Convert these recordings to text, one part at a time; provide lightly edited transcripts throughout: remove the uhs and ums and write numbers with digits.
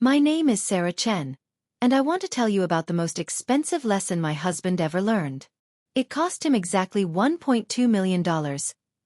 My name is Sarah Chen, and I want to tell you about the most expensive lesson my husband ever learned. It cost him exactly $1.2 million,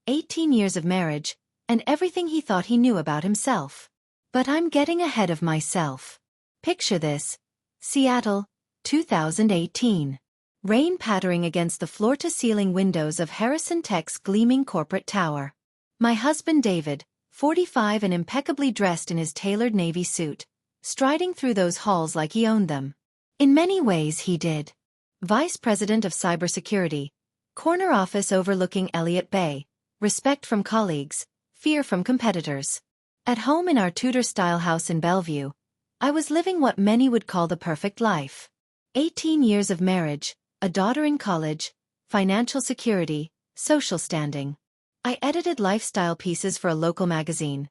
18 years of marriage, and everything he thought he knew about himself. But I'm getting ahead of myself. Picture this: Seattle, 2018. Rain pattering against the floor-to-ceiling windows of Harrison Tech's gleaming corporate tower. My husband David, 45 and impeccably dressed in his tailored navy suit, striding through those halls like he owned them. In many ways he did. Vice President of Cybersecurity, corner office overlooking Elliott Bay, respect from colleagues, fear from competitors. At home in our Tudor-style house in Bellevue, I was living what many would call the perfect life. 18 years of marriage, a daughter in college, financial security, social standing. I edited lifestyle pieces for a local magazine.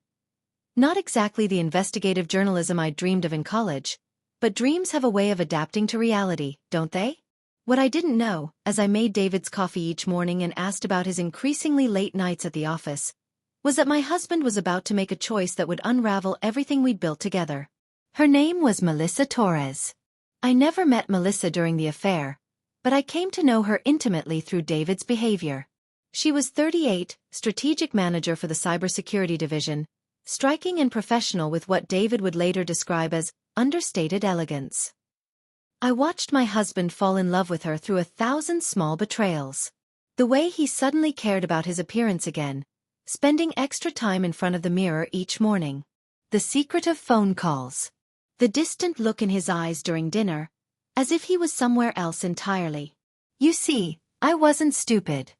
Not exactly the investigative journalism I dreamed of in college, but dreams have a way of adapting to reality, don't they? What I didn't know, as I made David's coffee each morning and asked about his increasingly late nights at the office, was that my husband was about to make a choice that would unravel everything we'd built together. Her name was Melissa Torres. I never met Melissa during the affair, but I came to know her intimately through David's behavior. She was 38, strategic manager for the cybersecurity division, striking and professional with what David would later describe as understated elegance. I watched my husband fall in love with her through 1,000 small betrayals. The way he suddenly cared about his appearance again, spending extra time in front of the mirror each morning. The secretive phone calls. The distant look in his eyes during dinner, as if he was somewhere else entirely. You see, I wasn't stupid.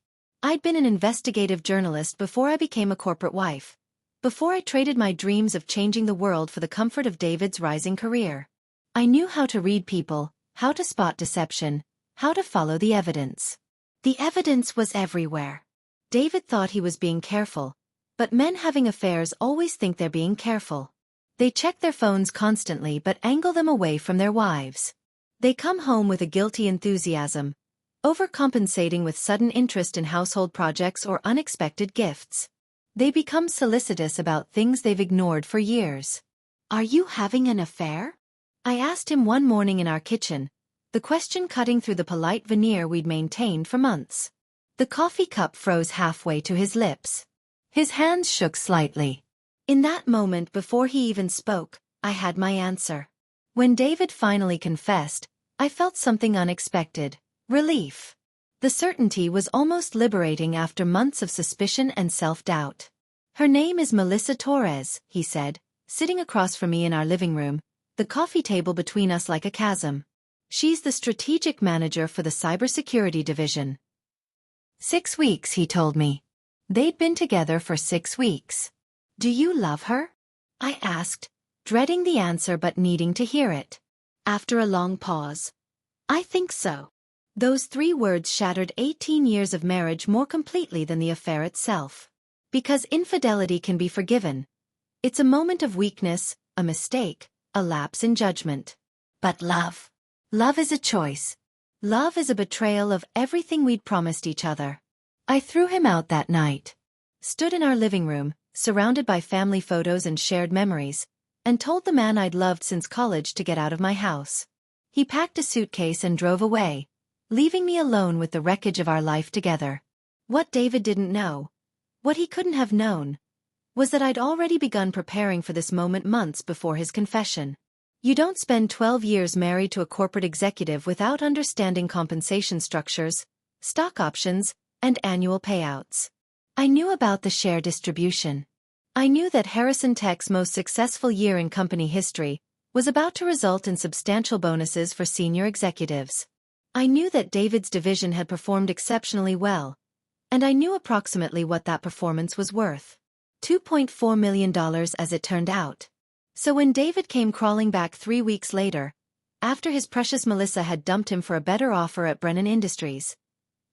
I'd been an investigative journalist before I became a corporate wife, before I traded my dreams of changing the world for the comfort of David's rising career. I knew how to read people, how to spot deception, how to follow the evidence. The evidence was everywhere. David thought he was being careful, but men having affairs always think they're being careful. They check their phones constantly but angle them away from their wives. They come home with a guilty enthusiasm, overcompensating with sudden interest in household projects or unexpected gifts. They become solicitous about things they've ignored for years. Are you having an affair? I asked him one morning in our kitchen, the question cutting through the polite veneer we'd maintained for months. The coffee cup froze halfway to his lips. His hands shook slightly. In that moment before he even spoke, I had my answer. When David finally confessed, I felt something unexpected: relief. The certainty was almost liberating after months of suspicion and self-doubt. Her name is Melissa Torres, he said, sitting across from me in our living room, the coffee table between us like a chasm. She's the strategic manager for the cybersecurity division. 6 weeks, he told me. They'd been together for 6 weeks. Do you love her? I asked, dreading the answer but needing to hear it. After a long pause. I think so. Those 3 words shattered 18 years of marriage more completely than the affair itself. Because infidelity can be forgiven. It's a moment of weakness, a mistake, a lapse in judgment. But love. Love is a choice. Love is a betrayal of everything we'd promised each other. I threw him out that night. Stood in our living room, surrounded by family photos and shared memories, and told the man I'd loved since college to get out of my house. He packed a suitcase and drove away, leaving me alone with the wreckage of our life together. What David didn't know, what he couldn't have known, was that I'd already begun preparing for this moment months before his confession. You don't spend 12 years married to a corporate executive without understanding compensation structures, stock options, and annual payouts. I knew about the share distribution. I knew that Harrison Tech's most successful year in company history was about to result in substantial bonuses for senior executives. I knew that David's division had performed exceptionally well, and I knew approximately what that performance was worth. $2.4 million as it turned out. So when David came crawling back 3 weeks later, after his precious Melissa had dumped him for a better offer at Brennan Industries,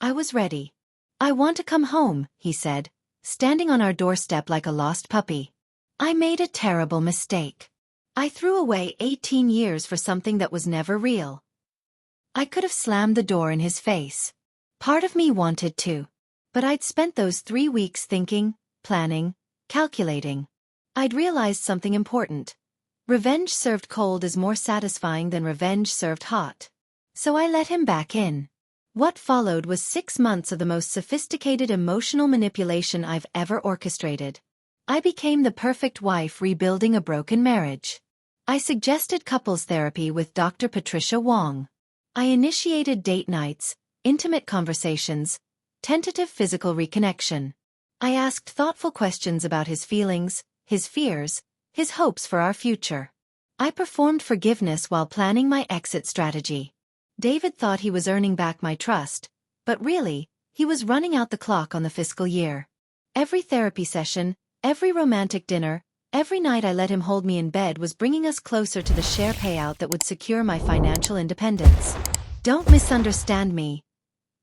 I was ready. I want to come home, he said, standing on our doorstep like a lost puppy. I made a terrible mistake. I threw away 18 years for something that was never real. I could have slammed the door in his face. Part of me wanted to. But I'd spent those 3 weeks thinking, planning, calculating. I'd realized something important. Revenge served cold is more satisfying than revenge served hot. So I let him back in. What followed was 6 months of the most sophisticated emotional manipulation I've ever orchestrated. I became the perfect wife rebuilding a broken marriage. I suggested couples therapy with Dr. Patricia Wong. I initiated date nights, intimate conversations, tentative physical reconnection. I asked thoughtful questions about his feelings, his fears, his hopes for our future. I performed forgiveness while planning my exit strategy. David thought he was earning back my trust, but really, he was running out the clock on the fiscal year. Every therapy session, every romantic dinner, every night I let him hold me in bed was bringing us closer to the share payout that would secure my financial independence. Don't misunderstand me.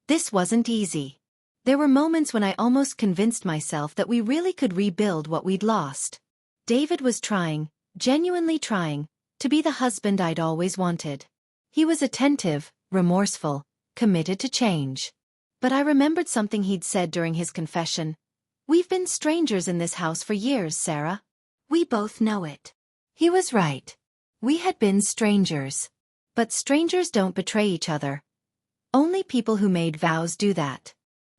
This wasn't easy. There were moments when I almost convinced myself that we really could rebuild what we'd lost. David was trying, genuinely trying, to be the husband I'd always wanted. He was attentive, remorseful, committed to change. But I remembered something he'd said during his confession. "We've been strangers in this house for years, Sarah. We both know it." He was right. We had been strangers. But strangers don't betray each other. Only people who made vows do that.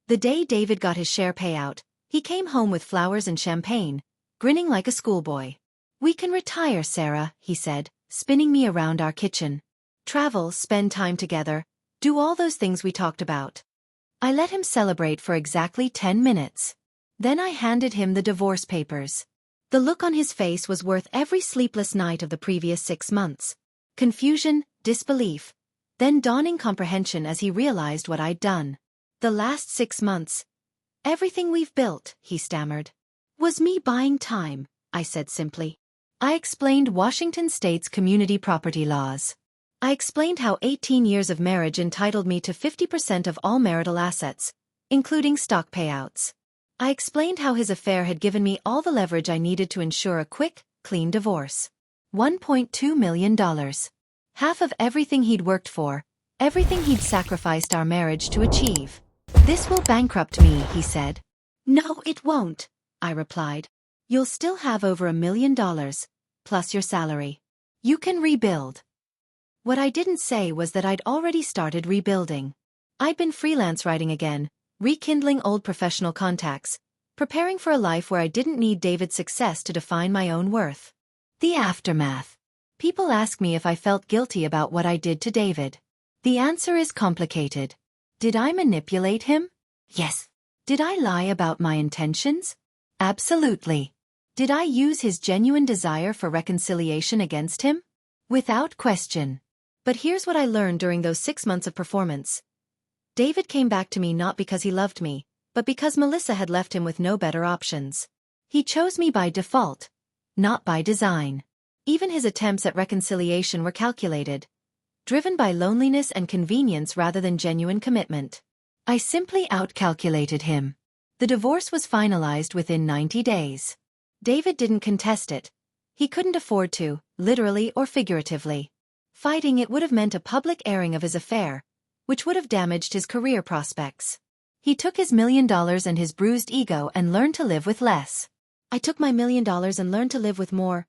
The day David got his share payout, he came home with flowers and champagne, grinning like a schoolboy. "We can retire, Sarah," he said, spinning me around our kitchen. "Travel, spend time together, do all those things we talked about." I let him celebrate for exactly 10 minutes. Then I handed him the divorce papers. The look on his face was worth every sleepless night of the previous 6 months. Confusion, disbelief, then dawning comprehension as he realized what I'd done. "The last 6 months. Everything we've built," he stammered. "Was me buying time," I said simply. I explained Washington State's community property laws. I explained how 18 years of marriage entitled me to 50% of all marital assets, including stock payouts. I explained how his affair had given me all the leverage I needed to ensure a quick, clean divorce. $1.2 million. Half of everything he'd worked for, everything he'd sacrificed our marriage to achieve. "This will bankrupt me," he said. "No, it won't," I replied. "You'll still have over $1 million, plus your salary. You can rebuild." What I didn't say was that I'd already started rebuilding. I'd been freelance writing again, rekindling old professional contacts, preparing for a life where I didn't need David's success to define my own worth. The aftermath. People ask me if I felt guilty about what I did to David. The answer is complicated. Did I manipulate him? Yes. Did I lie about my intentions? Absolutely. Did I use his genuine desire for reconciliation against him? Without question. But here's what I learned during those 6 months of performance. David came back to me not because he loved me, but because Melissa had left him with no better options. He chose me by default, not by design. Even his attempts at reconciliation were calculated, driven by loneliness and convenience rather than genuine commitment. I simply outcalculated him. The divorce was finalized within 90 days. David didn't contest it. He couldn't afford to, literally or figuratively. Fighting it would have meant a public airing of his affair, which would have damaged his career prospects. He took his $1 million and his bruised ego and learned to live with less. I took my $1 million and learned to live with more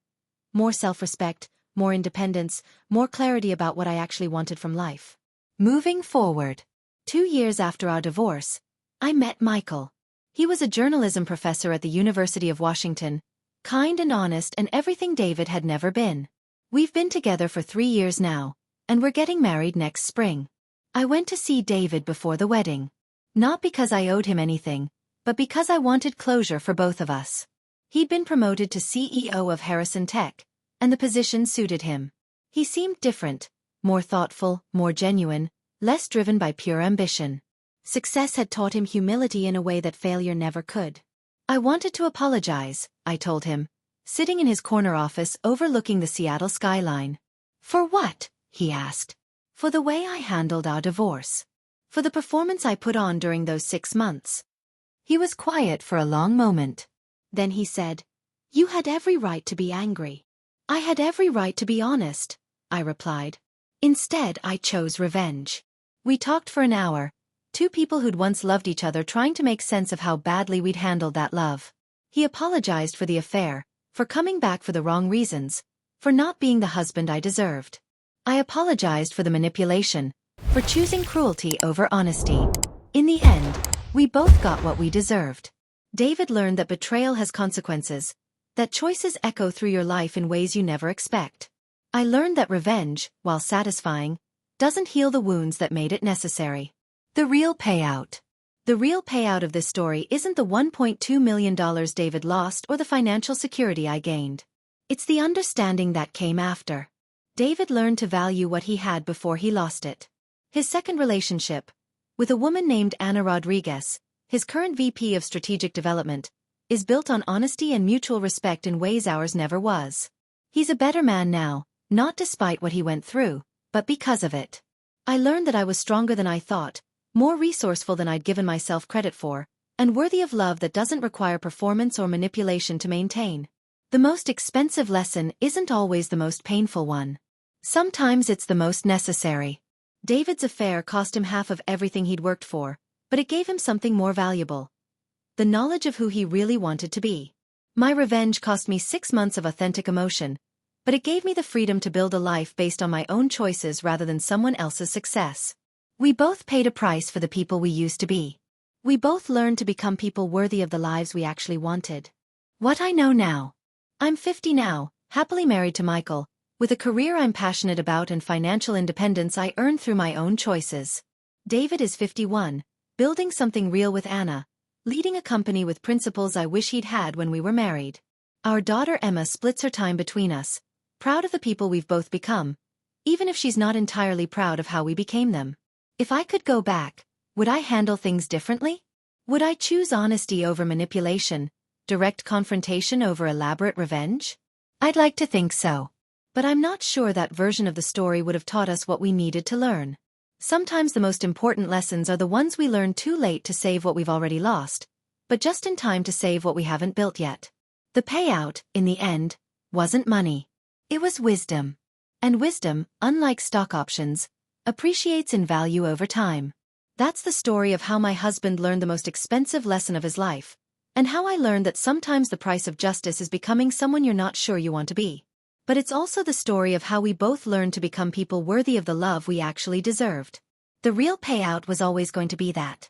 self-respect, more independence, more clarity about what I actually wanted from life. Moving forward. 2 years after our divorce, I met Michael. He was a journalism professor at the University of Washington, kind and honest and everything David had never been. We've been together for 3 years now, and we're getting married next spring. I went to see David before the wedding. Not because I owed him anything, but because I wanted closure for both of us. He'd been promoted to CEO of Harrison Tech, and the position suited him. He seemed different, more thoughtful, more genuine, less driven by pure ambition. Success had taught him humility in a way that failure never could. I wanted to apologize, I told him, sitting in his corner office overlooking the Seattle skyline. For what? He asked. For the way I handled our divorce. For the performance I put on during those 6 months. He was quiet for a long moment. Then he said, "You had every right to be angry." "I had every right to be honest," I replied. Instead, I chose revenge. We talked for an hour, two people who'd once loved each other trying to make sense of how badly we'd handled that love. He apologized for the affair, for coming back for the wrong reasons, for not being the husband I deserved. I apologized for the manipulation, for choosing cruelty over honesty. In the end, we both got what we deserved. David learned that betrayal has consequences, that choices echo through your life in ways you never expect. I learned that revenge, while satisfying, doesn't heal the wounds that made it necessary. The real payout. The real payout of this story isn't the $1.2 million David lost or the financial security I gained. It's the understanding that came after. David learned to value what he had before he lost it. His second relationship, with a woman named Ana Rodriguez, his current VP of Strategic Development, is built on honesty and mutual respect in ways ours never was. He's a better man now, not despite what he went through, but because of it. I learned that I was stronger than I thought, more resourceful than I'd given myself credit for, and worthy of love that doesn't require performance or manipulation to maintain. The most expensive lesson isn't always the most painful one. Sometimes it's the most necessary. David's affair cost him half of everything he'd worked for, but it gave him something more valuable: the knowledge of who he really wanted to be. My revenge cost me 6 months of authentic emotion, but it gave me the freedom to build a life based on my own choices rather than someone else's success. We both paid a price for the people we used to be. We both learned to become people worthy of the lives we actually wanted. What I know now. I'm 50 now, happily married to Michael, with a career I'm passionate about and financial independence I earned through my own choices. David is 51, building something real with Anna, leading a company with principles I wish he'd had when we were married. Our daughter Emma splits her time between us, proud of the people we've both become, even if she's not entirely proud of how we became them. If I could go back, would I handle things differently? Would I choose honesty over manipulation, direct confrontation over elaborate revenge? I'd like to think so. But I'm not sure that version of the story would have taught us what we needed to learn. Sometimes the most important lessons are the ones we learn too late to save what we've already lost, but just in time to save what we haven't built yet. The payout, in the end, wasn't money. It was wisdom. And wisdom, unlike stock options, appreciates in value over time. That's the story of how my husband learned the most expensive lesson of his life, and how I learned that sometimes the price of justice is becoming someone you're not sure you want to be. But it's also the story of how we both learned to become people worthy of the love we actually deserved. The real payout was always going to be that.